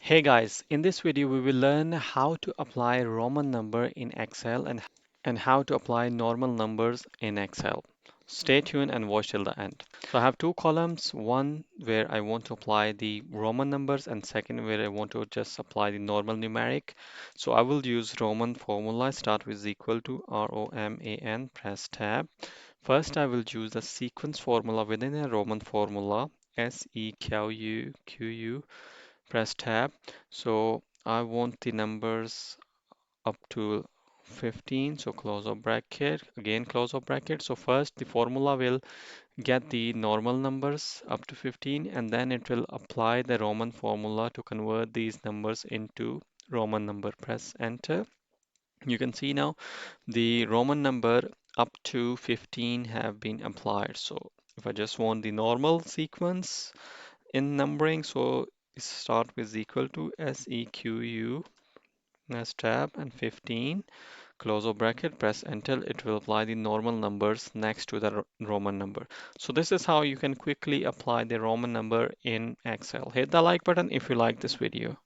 Hey guys, in this video we will learn how to apply Roman number in Excel and how to apply normal numbers in Excel. Stay tuned and watch till the end. So I have two columns, one where I want to apply the Roman numbers and second where I want to just apply the normal numeric. So I will use Roman formula, start with equal to ROMAN, press tab. First I will use the sequence formula within a Roman formula, SEQU, press tab. So I want the numbers up to 15. So close of bracket, again close of bracket. So first the formula will get the normal numbers up to 15 and then it will apply the Roman formula to convert these numbers into Roman number. Press enter. You can see now the Roman number up to 15 have been applied. So if I just want the normal sequence, in numbering, so start with equal to SEQU, press tab and 15, close of bracket, press enter. It will apply the normal numbers next to the Roman number. So this is how you can quickly apply the Roman number in Excel. Hit the like button if you like this video.